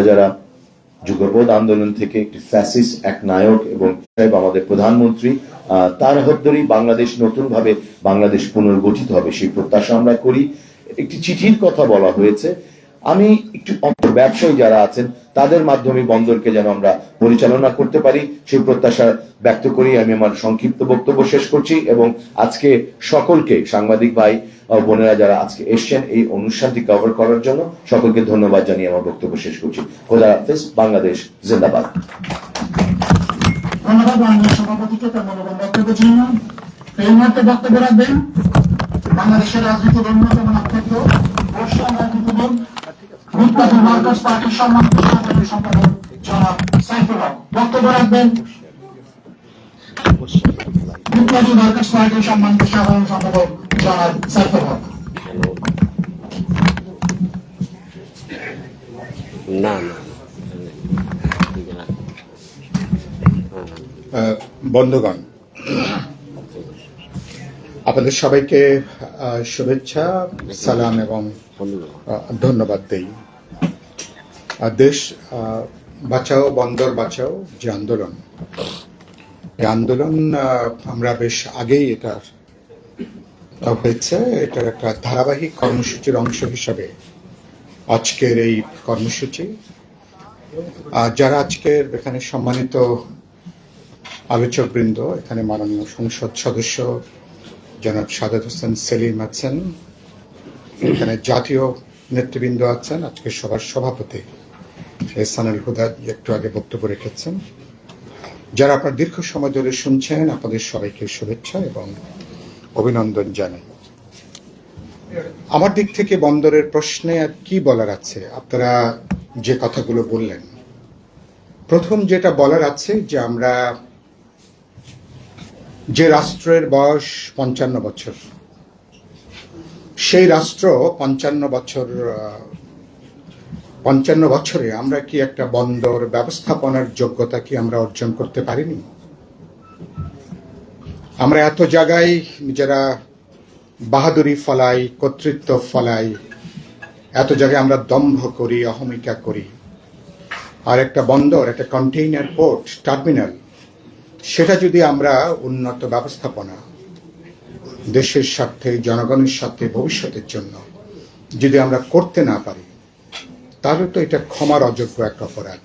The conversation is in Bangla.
যারা যুগপৎ আন্দোলন থেকে একটি ফ্যাসিস্ট এক নায়ক এবং আমাদের প্রধানমন্ত্রী তার হাত ধরেই বাংলাদেশ নতুন ভাবে বাংলাদেশ পুনর্গঠিত হবে সেই প্রত্যাশা আমরা করি। একটি চিঠির কথা বলা হয়েছে, আমি একটু ব্যবসায়ী যারা আছেন তাদের মাধ্যমে বন্দরকে যেন আমরা পরিচালনা করতে পারি সেই প্রত্যাশা ব্যক্ত করি আমি আমার সংক্ষিপ্ত বক্তব্য শেষ করছি এবং আজকে সকলকে সাংবাদিক ভাই বোনেরা যারা আজকে এসছেন এই অনুষ্ঠানটি কভার করার জন্য সকলকে ধন্যবাদ জানিয়ে আমার বক্তব্য শেষ করছি। খোদা হাফেজ। বাংলাদেশ জিন্দাবাদ। ধন্যবাদ মাননীয় সভাপতিকে তার মূল্যবান বক্তব্যের জন্য। এই মুহূর্তে বক্তব্য রাখবেন বাংলাদেশের রাজনীতির অন্যতম নক্ষত্র বর্ষিয়ান রাজনীতিবিদ বিপ্লবী মার্কস পার্টির সম্মানিত সাধারণ সম্পাদক জনাব সাইফুল হক বক্তব্য রাখবেন। বিপ্লবী মার্কস পার্টির সম্মানিত সাধারণ সম্পাদক জনাব সাইফুল হক। বন্ধুগণ, আপনাদের সবাইকে শুভেচ্ছা, সালাম এবং ধন্যবাদ দেই। দেশ বাঁচাও বন্দর বাঁচাও যে আন্দোলন, এই আন্দোলন আমরা বেশ আগেই এটার হয়েছে, এটার একটা ধারাবাহিক কর্মসূচির অংশ হিসাবে আজকের এই কর্মসূচি। যারা আজকের এখানে সম্মানিত আলোচকবৃন্দ, এখানে মাননীয় সংসদ সদস্য জনাব সাদাত হোসেন সেলিম আছেন, এখানে জাতীয় নেতৃবৃন্দ আছেন, আজকে সবার সভাপতি এহসানুল হুদা একটু আগে বক্তব্য রেখেছেন, যারা আপনার দীর্ঘ সময় ধরে শুনছেন, আপনাদের সবাইকে শুভেচ্ছা এবং অভিনন্দন জানাই। আমার দিক থেকে বন্দরের প্রশ্নে আর কি বলার আছে, আপনারা যে কথাগুলো বললেন, প্রথম যেটা বলার আছে যে আমরা যে রাষ্ট্রের বয়স ৫৫ বছর, সেই রাষ্ট্র ৫৫ বছরে আমরা কি একটা বন্দর ব্যবস্থাপনার যোগ্যতা কি আমরা অর্জন করতে পারিনি? আমরা এত জায়গায় নিজেরা বাহাদুরি ফলাই, কর্তৃত্ব ফলাই, এত জায়গায় আমরা দম্ভ করি, অহমিকা করি, আর একটা বন্দর, একটা কন্টেইনার পোর্ট টার্মিনাল, সেটা যদি আমরা উন্নত ব্যবস্থাপনা দেশের স্বার্থে, জনগণের স্বার্থে, ভবিষ্যতের জন্য যদি আমরা করতে না পারি, তাহলে তো এটা ক্ষমার অযোগ্য একটা অপরাধ।